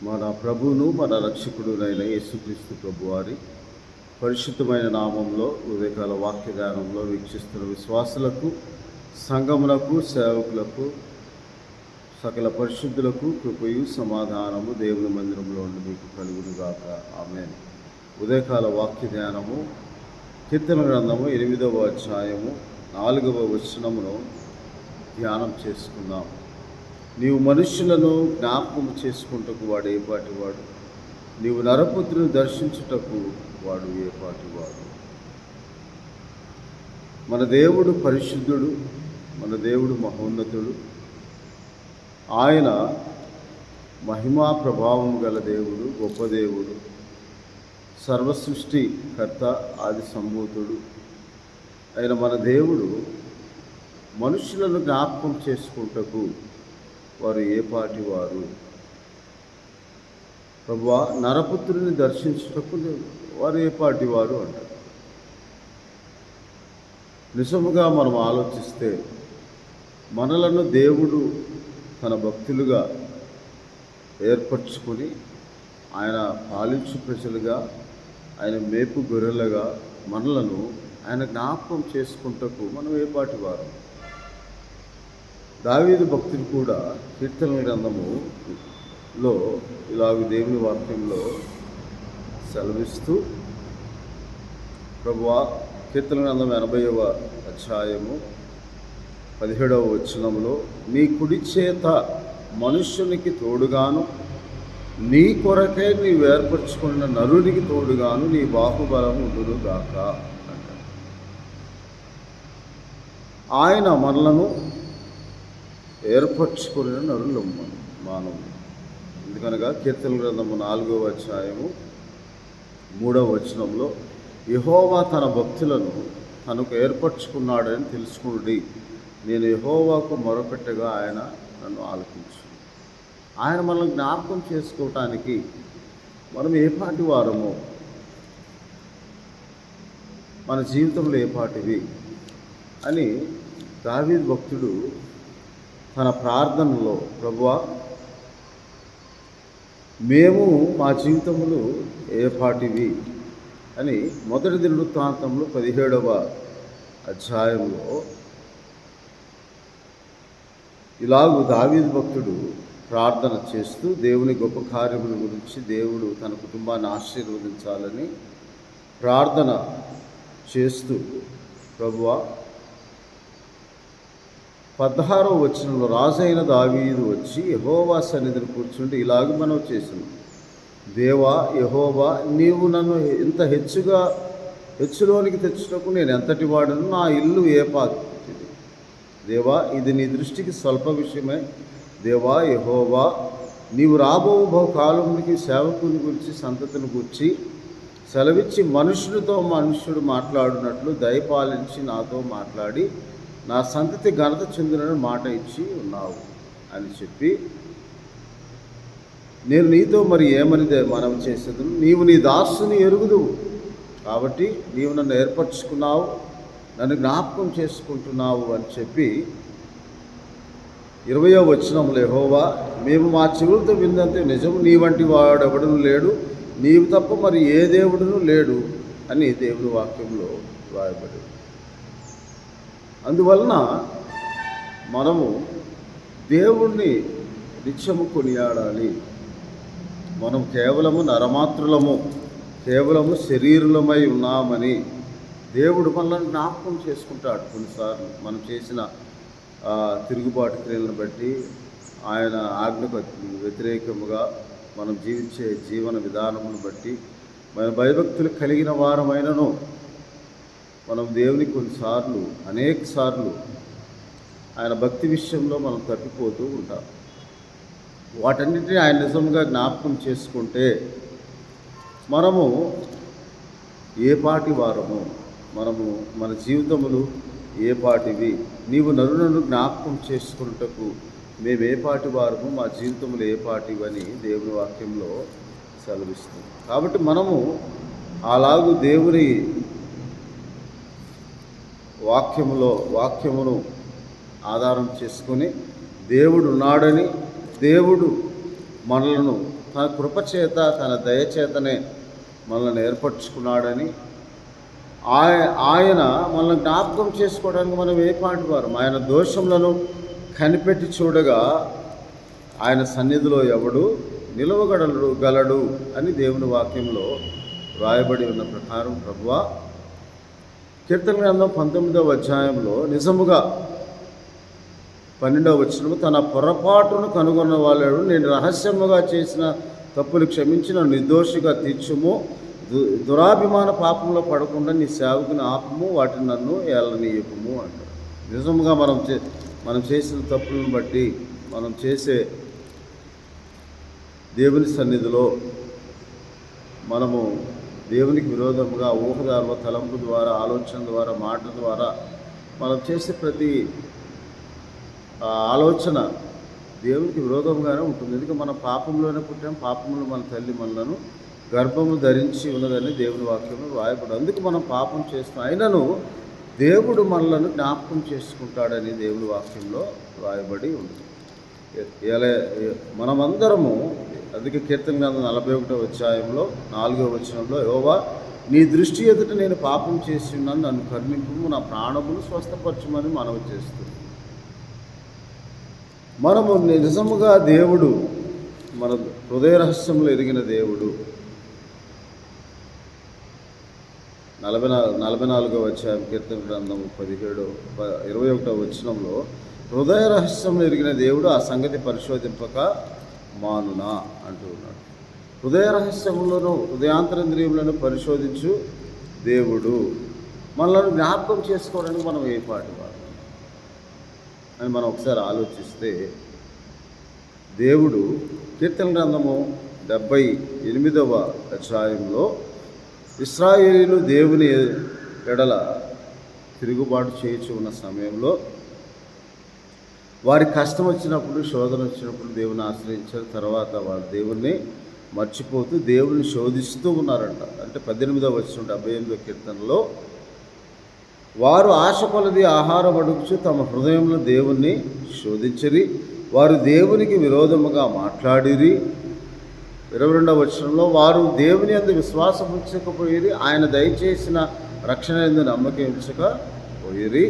మన ప్రభువును మన రక్షకుడునైన యేసుక్రీస్తు ప్రభువారి పరిశుద్ధమైన నామంలో ఉదయకాల వాక్య ధ్యానంలో వీక్షిస్తున్న విశ్వాసులకు, సంఘములకు, సేవకులకు, సకల పరిశుద్ధులకు కృపయు సమాధానము దేవుని మందిరంలో ఉండి మీకు కలుగునుగాక. ఆమేన్. ఉదయకాల వాక్య ధ్యానము కీర్తన గ్రంథము 8వ అధ్యాయము 4వ వచనమును ధ్యానం చేసుకుందాం. నీవు మనుష్యులను జ్ఞాపకం చేసుకుంటకు వాడు ఏపాటివాడు, నీవు నరపుత్రుని దర్శించుటకు వాడు ఏపాటివాడు. మన దేవుడు పరిశుద్ధుడు, మన దేవుడు మహోన్నతుడు. ఆయన మహిమా ప్రభావం గల దేవుడు, గొప్ప దేవుడు, సర్వసృష్టి కర్త, ఆది సంభూతుడు అయిన మన దేవుడు మనుషులను జ్ఞాపకం చేసుకుంటకు వారు ఏపాటి వారు. ప్రభువా, నరపుత్రుని దర్శించుటకు వారు ఏపాటి వారు అంటారు. నిజముగా మనం ఆలోచిస్తే మనలను దేవుడు తన భక్తులుగా ఏర్పరచుకొని ఆయన పాలించు ప్రజలుగా, ఆయన మేపు గొర్రెలుగా మనలను ఆయన జ్ఞాపకం చేసుకుంటకు మనం ఏపాటి వారు. దావీదు భక్తులు కూడా కీర్తన గ్రంథములో ఇలాగ దేవుని వాక్యంలో సెలవిస్తూ, ప్రభువా, కీర్తన గ్రంథం 80వ అధ్యాయము 17వ వచనంలో, నీ కుడి చేత మనుష్యునికి తోడుగాను, నీ కొరకే నీవు ఏర్పరచుకున్న నరునికి తోడుగాను నీ బాహుబలం ఉండునుగాక అంటారు. ఆయన మనలను ఏర్పరచుకున్న నరులు మానవులు. ఎందుకనగా కీర్తన గ్రంథము 4వ అధ్యాయము 3వ వచనంలో, యెహోవా తన భక్తులను తనకు ఏర్పరచుకున్నాడని తెలుసుకునుడి, నేను యెహోవాకు మొరపెట్టగా ఆయన నన్ను ఆలకించు. ఆయన మనల్ని జ్ఞాపకం చేసుకోవటానికి మనం ఏపాటి వారమో, మన జీవితంలో ఏపాటివి అని దావీదు భక్తుడు తన ప్రార్థనలో, ప్రభువా, మేము మా జీవితములు ఏపాటివి అని మొదటి దినవృత్తాంతంలో 17వ అధ్యాయంలో ఇలాగూ దావీదు భక్తుడు ప్రార్థన చేస్తూ దేవుని గొప్ప కార్యముల గురించి, దేవుడు తన కుటుంబాన్ని ఆశీర్వదించాలని ప్రార్థన చేస్తూ, ప్రభువా, 16వ వచనంలో రాజైన దావీదు వచ్చి యెహోవా సన్నిధిని కూర్చుంటే ఇలాగ మనవి చేసింది, దేవా యెహోవా, నీవు నన్ను ఇంత హెచ్చులోనికి తెచ్చుటకు నేను ఎంతటి వాడను, నా ఇల్లు ఏ పాతిది. దేవా, ఇది నీ దృష్టికి స్వల్ప విషయమే. దేవా యెహోవా, నీవు రాబో బహుకాలమునికి సేవకుని గురించి, సంతతిని గురించి సెలవిచ్చి మనుష్యుడు మాట్లాడినట్లు దయపాలించి నాతో మాట్లాడి నా సంతతి ఘనత చెందిన మాట ఇచ్చి ఉన్నావు అని చెప్పి, నేను నీతో మరి ఏమని మనవి చేసేదను, నీవు నీ దాసుని ఎరుగుదువు కాబట్టి నీవు నన్ను ఏర్పరచుకున్నావు, నన్ను జ్ఞాపకం చేసుకుంటున్నావు అని చెప్పి 20వ వచనంలో, యెహోవా, మేము మా చెవులతో విందంతే నిజము, నీ వంటి వాడెవడును లేడు, నీవు తప్ప మరి ఏ దేవుడును లేడు అని దేవుని వాక్యంలో రాయబడి. అందువలన మనము దేవుణ్ణి నిత్యము కొనియాడాలి. మనం కేవలము నరమాత్రులము, కేవలము శరీరులమై ఉన్నామని దేవుడు మనల్ని జ్ఞాపకం చేసుకుంటాడు. కొన్నిసార్లు మనం చేసిన తిరుగుబాటు క్రియలను బట్టి, ఆయన ఆజ్ఞకు వ్యతిరేకముగా మనం జీవించే జీవన విధానమును బట్టి, మన భయభక్తులు కలిగిన వారమైనను మనం దేవుని కొన్నిసార్లు, అనేక సార్లు ఆయన భక్తి విషయంలో మనం తప్పిపోతూ ఉంటాం. వాటన్నిటినీ ఆయన నిజంగా జ్ఞాపకం చేసుకుంటే మనము ఏపాటి వారము, మనము మన జీవితములు ఏపాటివి. నీవు నరులను జ్ఞాపకం చేసుకున్నటకు మేము ఏపాటి వారము, మా జీవితములు ఏపాటివని దేవుని వాక్యంలో సెలవిస్తుంది. కాబట్టి మనము అలాగూ దేవుని వాక్యమును ఆధారం చేసుకొని దేవుడు ఉన్నాడని, దేవుడు మనలను తన కృపచేత తన దయచేతనే మనల్ని ఏర్పరచుకున్నాడని, ఆయన మనల్ని జ్ఞాపకం చేసుకోవడానికి మనం ఏ పాటి వారం. ఆయన దోషములను కనిపెట్టి చూడగా ఆయన సన్నిధిలో ఎవడు గలడు అని దేవుని వాక్యంలో రాయబడి ఉన్న ప్రకారం ప్రభువా, కీర్తన గ్రంథం 19వ అధ్యాయంలో నిజముగా 12వ వచనము, తన పొరపాటును కనుగొన్న వాళ్ళు నేను రహస్యముగా చేసిన తప్పులు క్షమించి నన్ను నిర్దోషిగా తీర్చుము, దురాభిమాన పాపంలో పడకుండా నీ సేవకుని ఆపము, వాటిని నన్ను ఏలనీయకుము అంటారు. నిజముగా మనం చేసిన తప్పులను బట్టి మనం చేసే దేవుని సన్నిధిలో మనము దేవునికి విరోధముగా ఊహదారులో తలంపు ద్వారా, ఆలోచన ద్వారా, మాట ద్వారా మనం చేసే ప్రతి ఆలోచన దేవునికి విరోధంగానే ఉంటుంది. ఎందుకంటే మనం పాపంలోనే పుట్టాం, పాపంలో మన తల్లి మనలను గర్భము ధరించి ఉన్నదని దేవుని వాక్యంలో రాయబడి, అందుకు మనం పాపం చేస్తాం. అయినను దేవుడు మనలను జ్ఞాపకం చేసుకుంటాడని దేవుని వాక్యంలో రాయబడి ఉంది. మనమందరము అందుకే కీర్తన గ్రంథం 41వ అధ్యాయంలో 4వ వచనంలో, యెహోవా నీ దృష్టి ఎదుట నేను పాపం చేసి ఉన్నాను, నన్ను కరుణింపుము, నా ప్రాణమును స్వస్థపరచమని మనవి చేస్తుంది. మనము నిజముగా దేవుడు మన హృదయ రహస్యంలో ఎరిగిన దేవుడు. 44వ అధ్యాయం కీర్తన గ్రంథం 21వ వచనంలో, హృదయ రహస్యంలో ఎరిగిన దేవుడు ఆ సంగతి పరిశోధింపక మానునా అంటూ ఉన్నాడు. హృదయ రహస్యములను, హృదయాంతరేంద్రియములను పరిశోధించు దేవుడు. మనల్ని జ్ఞాపకం చేసుకోవడానికి మనం ఏ పాటి వాడు అని మనం ఒకసారి ఆలోచిస్తే, దేవుడు కీర్తన గ్రంథము 78వ అధ్యాయంలో ఇశ్రాయేలీయులు దేవుని ఎడల తిరుగుబాటు చేయించి ఉన్న సమయంలో, వారికి కష్టం వచ్చినప్పుడు, శోధన వచ్చినప్పుడు దేవుని ఆశ్రయించారు. తర్వాత వాళ్ళు దేవుణ్ణి మర్చిపోతూ దేవుని శోధిస్తూ ఉన్నారంట. అంటే 18వ వచనం 78వ కీర్తనలో, వారు ఆశ కొలది ఆహారం అడుగుచు తమ హృదయంలో దేవుణ్ణి శోధించరి, వారు దేవునికి విరోధముగా మాట్లాడిరి. 22వ వచనంలో, వారు దేవుని యందు విశ్వాసం ఉంచకపోయిరి, ఆయన దయచేసిన రక్షణ యందు నమ్మకం ఉంచకపోయిరి.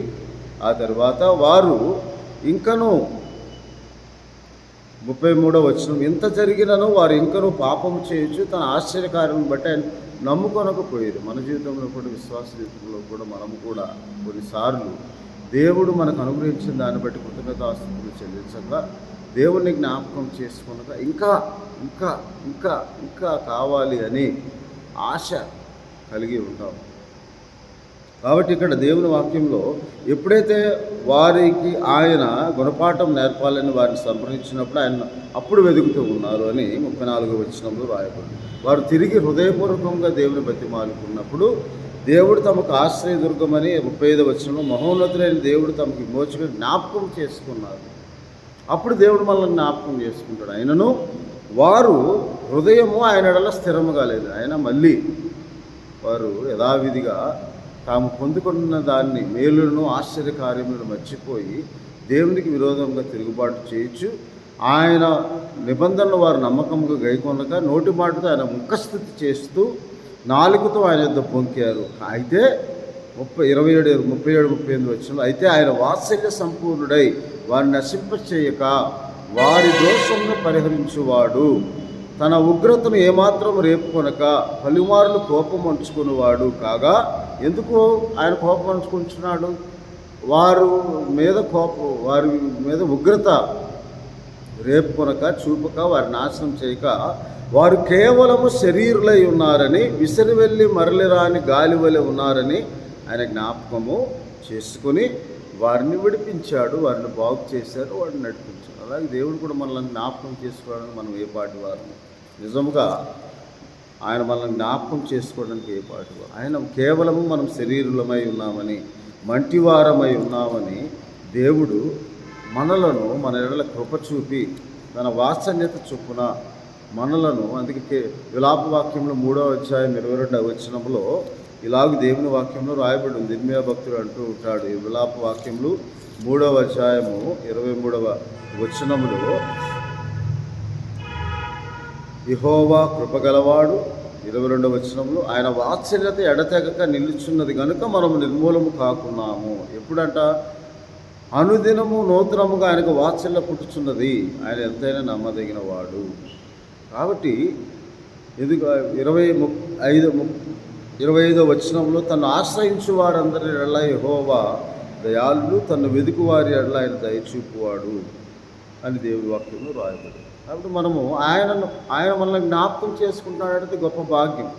ఆ తర్వాత వారు ఇంకనూ 33వ వచనం, ఇంత జరిగినను వారు ఇంకనూ పాపము చేయొచ్చు, తన ఆశ్చర్యకార్యం బట్టి ఆయన నమ్ముకొనకపోయారు. మన జీవితంలో కూడా, విశ్వాస జీవితంలో కూడా మనము కూడా కొన్నిసార్లు దేవుడు మనకు అనుగ్రహించిన దాన్ని బట్టి కృతజ్ఞతాస్తుతులు చెల్లించక, దేవుణ్ణి జ్ఞాపకం చేసుకునక ఇంకా ఇంకా ఇంకా ఇంకా కావాలి అని ఆశ కలిగి ఉంటాం. కాబట్టి ఇక్కడ దేవుని వాక్యంలో ఎప్పుడైతే వారికి ఆయన గుణపాఠం నేర్పాలని వారిని సంప్రదించినప్పుడు ఆయన అప్పుడు వెతుకుతూ ఉన్నారు అని 34వ వచనంలో రాయబడింది. వారు తిరిగి హృదయపూర్వకంగా దేవుని బతిమాలుకున్నప్పుడు దేవుడు తమకు ఆశ్రయదుర్గమని 35వ వచనంలో, మహోన్నతులైన దేవుడు తమకు విమోచకుడు జ్ఞాపకం చేసుకున్నారు. అప్పుడు దేవుడు మనల్ని జ్ఞాపకం చేసుకుంటాడు. ఆయనను వారు హృదయము ఆయన ఎడల స్థిరముగా లేదు. ఆయన మళ్ళీ వారు యథావిధిగా తాము పొందుకున్న దాన్ని, మేలులను ఆశ్చర్యకార్యములను మర్చిపోయి దేవునికి విరోధంగా తిరుగుబాటు చేయొచ్చు. ఆయన నిబంధనలు వారు నమ్మకంగా గైకొనక నోటి మాటతో ఆయన ముఖస్థుతి చేస్తూ నాలుగుతో ఆయన యొద్ద పొంకారు. అయితే 37-38 వచనంలో, అయితే ఆయన వాత్సల్య సంపూర్ణుడై వారిని నశింపచేయక వారి దోషంను పరిహరించువాడు, తన ఉగ్రతను ఏమాత్రం రేపుకొనక పలుమార్లు కోపం అంచుకునేవాడు కాగా. ఎందుకు ఆయన కోపం అంచుకుంటున్నాడు? వారి మీద ఉగ్రత రేపుకొనక, చూపక, వారి నాశనం చేయక, వారు కేవలము శరీరులై ఉన్నారని, విసిరి వెళ్ళి మరలిరాని గాలి వలె ఉన్నారని ఆయన జ్ఞాపకము చేసుకుని వారిని విడిపించాడు, వారిని బాగు చేశాడు, వారిని నడిపించాడు. అలాగే దేవుడు కూడా మనల్ని జ్ఞాపకం చేసుకోవడానికి మనం ఏ పాటి వారు? నిజముగా ఆయన మనల్ని జ్ఞాపకం చేసుకోవడానికి ఏ పాటి వారు? ఆయన కేవలము మనం శరీరులమై ఉన్నామని, మంటివారమై ఉన్నామని దేవుడు మనలను మన ఎడల కృప చూపి తన వాత్సల్యత చొప్పున మనలను, అందుకే విలాప వాక్యంలో 3వ అధ్యాయం 22వ వచనంలో ఇలాగ దేవుని వాక్యంలో రాయబడి ఉంది. ఇర్మియా భక్తుడు అంటూ ఉంటాడు, ఈ విలాప వాక్యంలో 3వ అధ్యాయము 23వ వచనంలో, యెహోవా కృపగలవాడు. 22వ వచనంలో ఆయన వాత్సల్యత ఎడతెగక నిలుచున్నది కనుక మనము నిర్మూలము కాకున్నాము. ఎప్పుడంట? అనుదినము నూతనముగా ఆయనకు వాత్సల్య పుట్టుచున్నది. ఆయన ఎంతైనా నమ్మదగిన వాడు. కాబట్టి ఎందుకు 25వ వచనంలో తను ఆశ్రయించు వారందరి ఎడల యెహోవా దయాళుడు, తను వెదుకు వారి ఎడల ఆయన దయచూపువాడు అని దేవుని వాక్యంలో రాయబడింది. కాబట్టి మనము ఆయన మనల్ని జ్ఞాపకం చేసుకుంటున్నాడంటే గొప్ప భాగ్యం.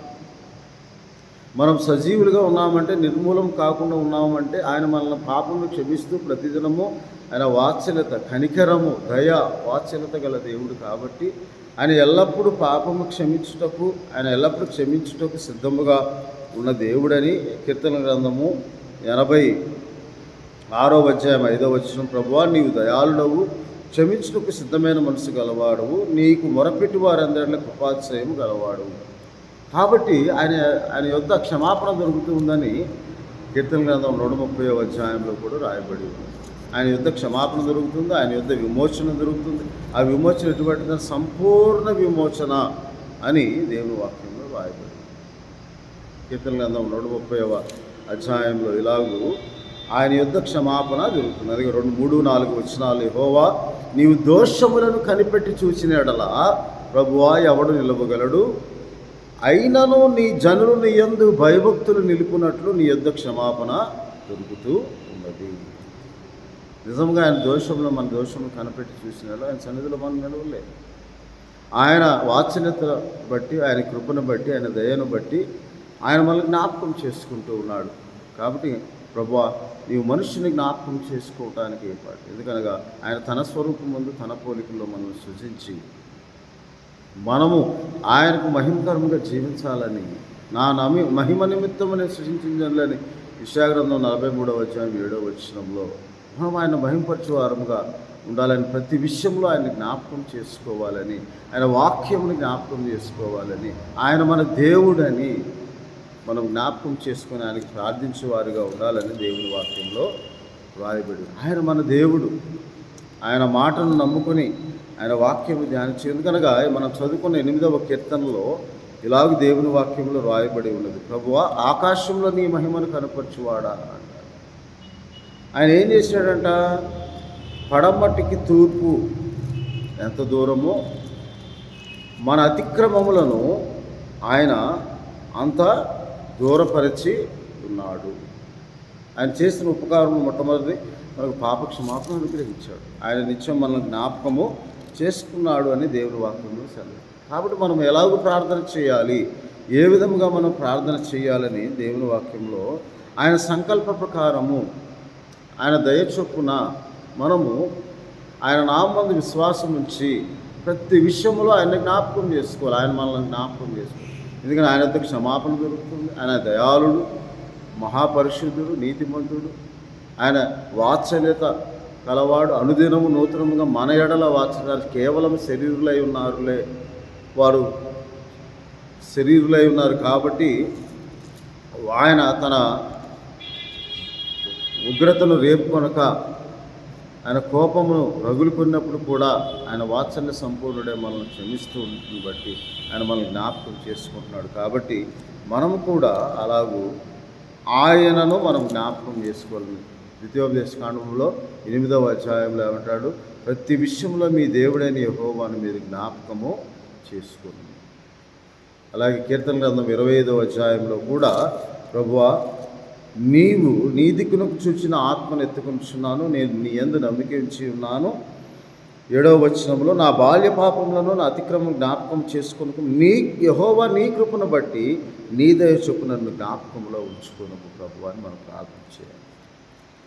మనం సజీవులుగా ఉన్నామంటే, నిర్మూలం కాకుండా ఉన్నామంటే ఆయన మనల్ని పాపమును క్షమిస్తూ ప్రతిదినము ఆయన వాత్సల్యత, కనికరము, దయ, వాత్సల్యత గల దేవుడు. కాబట్టి ఆయన ఎల్లప్పుడూ పాపము క్షమించుటకు, ఆయన ఎల్లప్పుడూ క్షమించుటకు సిద్ధముగా ఉన్న దేవుడని కీర్తన గ్రంథము 86వ అధ్యాయం 5వ వచనం, ప్రభువా నీవు దయాళుడవు, క్షమించుటకు సిద్ధమైన మనసు గలవాడవు, నీకు మొరపెట్టి వారందరిలో కృపాతిశయం గలవాడు. కాబట్టి ఆయన యొద్ద క్షమాపణ దొరుకుతూ ఉందని కీర్తన గ్రంథం 130వ అధ్యాయంలో కూడా రాయబడి ఉంది. ఆయన యొద్ద క్షమాపణ దొరుకుతుంది, ఆయన యొద్ద విమోచన దొరుకుతుంది. ఆ విమోచన ఎటువంటిది? సంపూర్ణ విమోచన అని దేవుని వాక్యంలో రాయబడింది. కీర్తన గ్రంథం 130వ అధ్యాయంలో ఇలాగూ ఆయన యొద్ద క్షమాపణ దొరుకుతుంది. అది 2, 3, 4 వచనాలు. యెహోవా నీవు దోషములను కనిపెట్టి చూచిన ఎడల ప్రభువా ఎవడు నిలవగలడు? అయినను నీ జనులు నీ యందు భయభక్తులు నిలుపునట్లు నీ యొద్ద క్షమాపణ దొరుకుతూ ఉన్నది. నిజంగా ఆయన మన దోషములు కనిపెట్టి చూసినాడు. ఆయన సన్నిధిలో మనం నిలవలేదు. ఆయన వాత్సల్యత బట్టి, ఆయన కృపను బట్టి, ఆయన దయను బట్టి ఆయన మనల్ని జ్ఞాపకం చేసుకుంటూ ఉన్నాడు. కాబట్టి ప్రభువా నీవు మనుషుని జ్ఞాపకం చేసుకోవటానికి ఏర్పాటు. ఎందుకనగా ఆయన తన స్వరూపం ముందు తన పోలికల్లో మనం సృజించి మనము ఆయనకు మహిమకరముగా జీవించాలని, నా మహిమ నిమిత్తమని సృజించిందని యెషయా గ్రంథం 43వ అధ్యాయం 7వ వచనంలో మనం ఆయన మహిమపరచు వారముగా ఉండాలని, ప్రతి విషయంలో ఆయన జ్ఞాపకం చేసుకోవాలని, ఆయన వాక్యముని జ్ఞాపకం చేసుకోవాలని, ఆయన మన దేవుడని మనం జ్ఞాపకం చేసుకొని ఆయనకి ప్రార్థించేవారుగా ఉండాలని దేవుని వాక్యంలో రాయబడి. ఆయన మన దేవుడు. ఆయన మాటను నమ్ముకొని ఆయన వాక్యము ధ్యానించి, ఎందుకనగా మనం చదువుకున్న 8వ కీర్తనలో ఇలాగ దేవుని వాక్యంలో రాయబడి ఉన్నది, ప్రభువా ఆకాశంలో నీ మహిమను కనపరచువాడా అంటారు. ఆయన ఏం చేశాడంట? పడమటికి తూర్పు ఎంత దూరమో మన అతిక్రమములను ఆయన అంత దూరపరిచి ఉన్నాడు. ఆయన చేసిన ఉపకారం మొట్టమొదటి మనకు పాప క్షమాపణ అనుగ్రహించాడు. ఆయన నిత్యం మనల్ని జ్ఞాపకము చేసుకున్నాడు అని దేవుని వాక్యంలో సెలవు. కాబట్టి మనం ఎలాగో ప్రార్థన చేయాలి, ఏ విధముగా మనం ప్రార్థన చేయాలని దేవుని వాక్యంలో ఆయన సంకల్ప ప్రకారము, ఆయన దయ చొప్పున మనము ఆయన నామందు విశ్వాసం ఉంచి ప్రతి విషయంలో ఆయన జ్ఞాపకం చేసుకోవాలి. ఆయన మనల్ని జ్ఞాపకం చేసుకోవాలి. ఎందుకంటే ఆయన వద్ద క్షమాపణ దొరుకుతుంది. ఆయన దయాళుడు, మహాపరిశుద్ధుడు, నీతిమంతుడు, ఆయన వాత్సల్యత కలవాడు. అనుదినము నూతనముగా మన ఎడల వాత్సల్యాలు. కేవలం శరీరులై ఉన్నారు కాబట్టి ఆయన తన ఉగ్రతను రేపుకొనక, ఆయన కోపమును రగులుకున్నప్పుడు కూడా ఆయన వాత్సల్య సంపూర్ణుడే మనల్ని క్షమిస్తూ ఉంటుంది బట్టి ఆయన మనల్ని జ్ఞాపకం చేసుకుంటున్నాడు. కాబట్టి మనము కూడా అలాగూ ఆయనను మనం జ్ఞాపకం చేసుకోవాలి. ద్వితీయోపదేశకాండంలో 8వ అధ్యాయంలో ఏమంటాడు? ప్రతి విషయంలో మీ దేవుడైన యెహోవాను మీరు జ్ఞాపకము చేసుకోండి. అలాగే కీర్తన గ్రంథం 25వ అధ్యాయంలో కూడా ప్రభువా నీవు నీ దిక్కునకు చూచిన ఆత్మను ఎత్తుకొనిచున్నాను, నేను నీ యందు నమ్మిక ఉంచి ఉన్నాను. 7వ వచనంలో నా బాల్య పాపములను నా అతిక్రమం జ్ఞాపకం చేసుకుని యెహోవా నీ కృపను బట్టి నీ దయ చొప్పున నన్ను జ్ఞాపకంలో ఉంచుకున్నాము ప్రభువా అని మనం ప్రార్థన చేయాలి.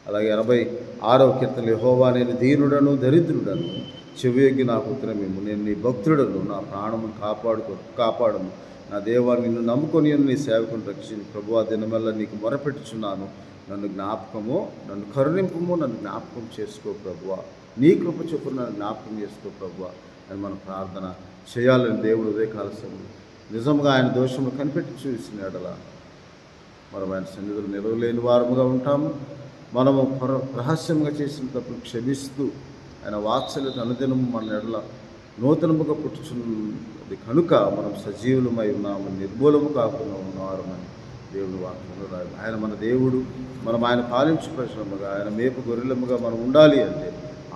అలాగే 86వ కీర్తన, యెహోవా నేను దీనుడను దరిద్రుడను, చెవియొగ్గి నాకు ఉత్తరమేము, నేను నీ భక్తుడను, నా ప్రాణమును కాపాడము, నా దేవా నిన్ను నమ్ముకొని నీ సేవకుని రక్షించి ప్రభువా దినమల్ల నీకు మొరపెట్టుచున్నాను, నన్ను కరుణింపుము, నన్ను జ్ఞాపకం చేసుకో ప్రభువా, నీ కృప చొప్పున నన్ను జ్ఞాపకం చేసుకో ప్రభువా అని మనం ప్రార్థన చేయాలని దేవుడు ఉదయకాల సమయంలో నిజంగా ఆయన దోషము కనిపెట్టి చూసిన ఎడల మనం ఆయన సన్నిధులు నిలవలేని వారముగా ఉంటాము. మనము రహస్యంగా చేసిన తప్పులు క్షమిస్తూ ఆయన వాత్సల్యత అనుదినము మన ఎడల నూతనముగా అది కనుక మనం సజీవులమై ఉన్నాము, నిర్మూలము కాకుండా ఉన్నారని దేవుని వాక్యంలో రాయి. ఆయన మన దేవుడు, మనం ఆయన పాలించు ప్రజలముగా, ఆయన మేపు గొర్రెలముగా మనం ఉండాలి అంటే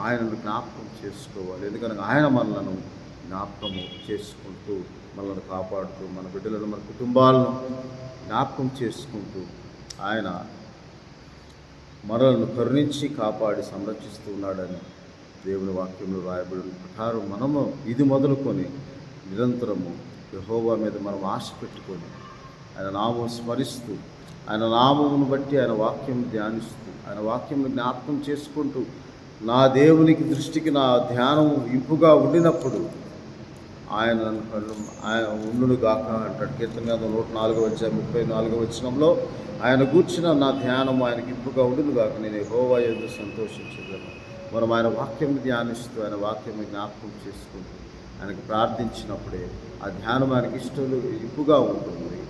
ఆయనను జ్ఞాపకం చేసుకోవాలి. ఎందుకనగా ఆయన మనలను జ్ఞాపకము చేసుకుంటూ, మనల్ని కాపాడుతూ, మన బిడ్డలను, మన కుటుంబాలను జ్ఞాపకం చేసుకుంటూ ఆయన మనలను కరుణించి కాపాడి సంరక్షిస్తూ ఉన్నాడని దేవుని వాక్యంలో రాయబడిన ప్రకారం మనము ఇది మొదలుకొని నిరంతరము యెహోవా మీద మనం ఆశ పెట్టుకొని ఆయన నామం స్మరిస్తూ, ఆయన నామమును బట్టి ఆయన వాక్యం ధ్యానిస్తూ, ఆయన వాక్యంను జ్ఞాపకం చేసుకుంటూ, నా దేవునికి దృష్టికి నా ధ్యానం ఇంపుగా ఉండినప్పుడు ఆయన ఉండును గాక అంటాడు. కీర్తన గ్రంథం 104:34 ఆయన కూర్చిన నా ధ్యానం ఆయనకి ఇంపుగా ఉండును గాక, నేను యెహోవా యందు సంతోషించగలను. మనం ఆయన వాక్యం ధ్యానిస్తూ, ఆయన వాక్యం జ్ఞాపకం చేసుకుంటూ ఆయనకు ప్రార్థించినప్పుడే ఆ ధ్యానం ఆయనకి ఇష్టం ఇంపుగా ఉంటుంది.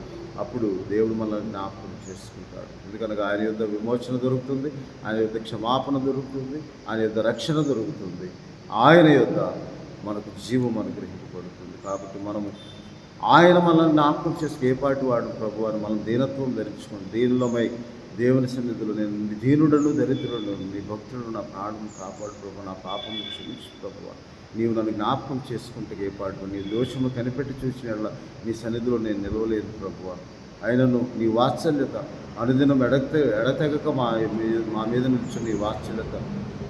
అప్పుడు దేవుడు మనల్ని జ్ఞాపకం చేసుకుంటాడు. ఎందుకనగా ఆయన యొద్ద విమోచన దొరుకుతుంది, ఆయన యొద్ద క్షమాపణ దొరుకుతుంది, ఆయన యొద్ద రక్షణ దొరుకుతుంది, ఆయన యొద్ద మనకు జీవం అనుగ్రహింపబడుతుంది. కాబట్టి మనము ఆయన మనల్ని జ్ఞాపకం చేసుకు ఏపాటి వాడు ప్రభు అని మనం దీనత్వం ధరించుకొని దీనిలోమై దేవుని సన్నిధిలో నేను దీనుడను దరిద్రుడను, నీ భక్తుడు నా ప్రాణం కాపాడు ప్రభు, నా పాపం క్షమించు ప్రభు, నీవు నన్ను జ్ఞాపకం చేసుకుంటే ఏపాటు నీ దోషము కనిపెట్టి చూసిన నీ సన్నిధిలో నేను నిలవలేదు ప్రభు. అయినను నీ వాత్సల్యత అనుదినం ఎడతెగక మా మీద నిల్చున్న నీ వాత్సల్యత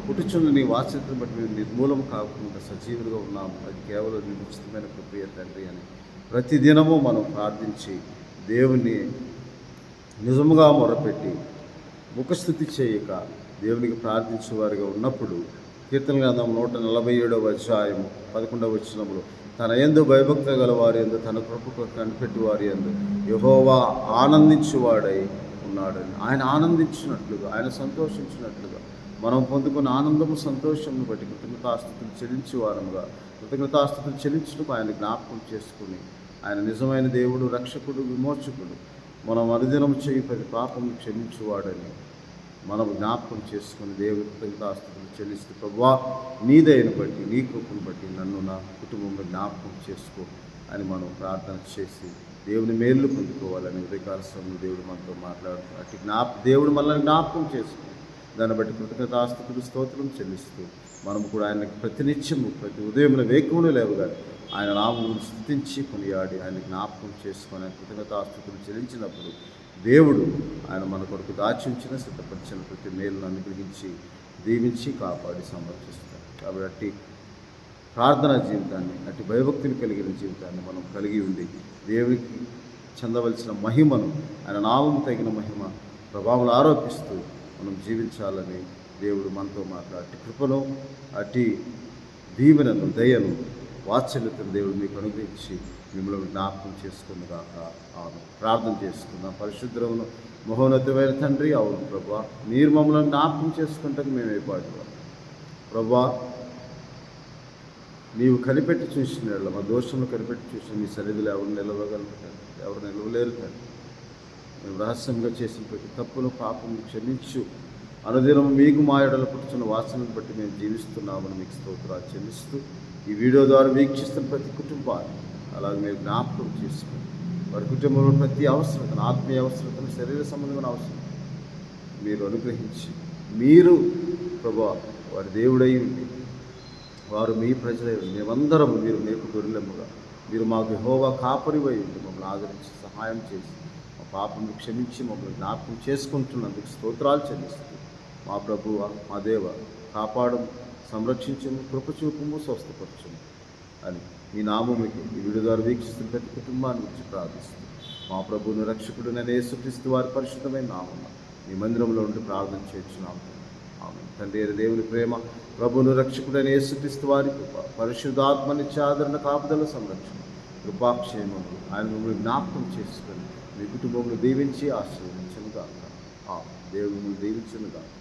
పుట్టుచున్న నీ వాత్సల్యతను బట్టి మేము నిర్మూలం కాకుండా సజీవులుగా ఉన్నాము. అది కేవలం నీ ఉచితమైన కృపయ తండ్రి అని ప్రతిదినము మనం ప్రార్థించి దేవుని నిజముగా మొరపెట్టి ముఖస్థుతి చేయక దేవునికి ప్రార్థించేవారిగా ఉన్నప్పుడు కీర్తన గ్రంథం 147:11 తన యందు భయభక్తి గల వారి యందు తన కృపకు కనిపెట్టి వారి యందు యెహోవా ఆనందించువాడై ఉన్నాడని, ఆయన ఆనందించినట్లుగా, ఆయన సంతోషించినట్లుగా మనం పొందుకున్న ఆనందము సంతోషమును బట్టి కృతజ్ఞతాస్తుతులు చెల్లించేవారముగా, కృతజ్ఞతాస్తుతులు చెల్లించుటకు ఆయన జ్ఞాపకం చేసుకుని, ఆయన నిజమైన దేవుడు, రక్షకుడు, విమోచకుడు, మనం అనుదినం చేయి ప్రతి పాపమును క్షమించువాడని మనం జ్ఞాపకం చేసుకుని దేవుని కృతజ్ఞతాస్తుతులు చెల్లిస్తూ, ప్రభువా నీ దయను బట్టి, నీ కృపను బట్టి నన్ను, నా కుటుంబంలో జ్ఞాపకం చేసుకో అని మనం ప్రార్థన చేసి దేవుని మేలు పొందుకోవాలని ఉదయకాల సమయంలో దేవుడు మనతో మాట్లాడుతున్నాడు. అటు దేవుడు మనల్ని జ్ఞాపకం చేసుకుని దాన్ని బట్టి కృతజ్ఞతాస్తుతులు స్తోత్రం చెల్లిస్తూ మనము కూడా ఆయనకి ప్రతినిత్యము ప్రతి ఉదయమున వేకువను లేవగా ఆయన నామమును స్తుతించి కొనియాడి ఆయన జ్ఞాపకం చేసుకొని ఆయన కృతజ్ఞతాస్తుతులు చెల్లించినప్పుడు దేవుడు ఆయన మన కొరకు దాచించిన సిద్ధపరిచిన ప్రతి మేలును అనుగ్రహించి దీవించి కాపాడి సంరక్షిస్తాడు. కాబట్టి అట్టి ప్రార్థనా జీవితాన్ని, అట్టి భయభక్తిని కలిగిన జీవితాన్ని మనం కలిగి ఉండి దేవునికి చెందవలసిన మహిమను, ఆయన నామం తగిన మహిమ ప్రభావం ఆరోపిస్తూ మనం జీవించాలని దేవుడు మనతో మాట్లాడి కృపను, అట్టి దీవెనను, దయను, వాత్సల్యతను దేవుడు మీకు అనుగ్రహించి మిమ్మల్ని జ్ఞాపకం చేసుకున్నగాక. అవును, ప్రార్థన చేసుకుందాం. పరిశుద్ధమును మహోన్నతమైన తండ్రి, అవును ప్రభా, మీరు మమ్మల్ని జ్ఞాపకం చేసుకుంటే మేము ఏపాటు ప్రభా, నీవు కనిపెట్టి చూసిన మా దోషంలో కనిపెట్టి చూసిన నీ సన్నిధిలో ఎవరు నిలవగలుగుతారు, ఎవరు నిలవలేరు తండ్రి. మేము రహస్యంగా చేసిన ప్రతి తప్పును, పాపం క్షమించు. అనుదినం మీకు మా ఎడల పుట్టుచున్న వాసనను బట్టి మేము జీవిస్తున్నామని మీకు స్తోత్రాలు చెల్లిస్తూ ఈ వీడియో ద్వారా వీక్షిస్తున్న ప్రతి కుటుంబాన్ని అలాగే మీరు జ్ఞాపకం చేసుకుని వారి కుటుంబంలో ప్రతి అవసరతను, ఆత్మీయ అవసరతను, శరీర సంబంధమైన అవసరం మీరు అనుగ్రహించి, మీరు ప్రభా వారి దేవుడై ఉండి వారు మీ ప్రజలై ఉండి మేమందరము మీరు మేపు గొర్రెలముగా మీరు మాకు యెహోవా కాపరివై ఉండి మమ్మల్ని ఆదరించి సహాయం చేసి మా పాపను క్షమించి మమ్మల్ని జ్ఞాపకం చేసుకుంటున్నందుకు స్తోత్రాలు చెల్లిస్తూ మా ప్రభువ, మా దేవ, కాపాడము, సంరక్షించము, కృపచూపము, స్వస్థపరచము అని మీ నామముకి ఈ వీడియో ద్వారా వీక్షిస్తున్న ప్రతి కుటుంబాన్ని గురించి ప్రార్థిస్తుంది. మా ప్రభువును రక్షకుడు నేను యేసుక్రీస్తు వారి పరిశుద్ధమైన నామమున మీ మందిరంలో ఉండి ప్రార్థన చేయించున్నాము. ఆమె తండ్రి అయిన దేవుని ప్రేమ, ప్రభువును రక్షకుడైన యేసుక్రీస్తు వారి కృప, పరిశుద్ధాత్మనిత్య ఆదరణ, కాపుదల, సంరక్షణ, కృపాక్షేమము ఆయన మిమ్మల్ని జ్ఞాపకం చేసుకొని మీ కుటుంబంలో దీవించి ఆశీర్వదించును గాక. దేవుడు మిమ్మల్ని దీవించును గాక.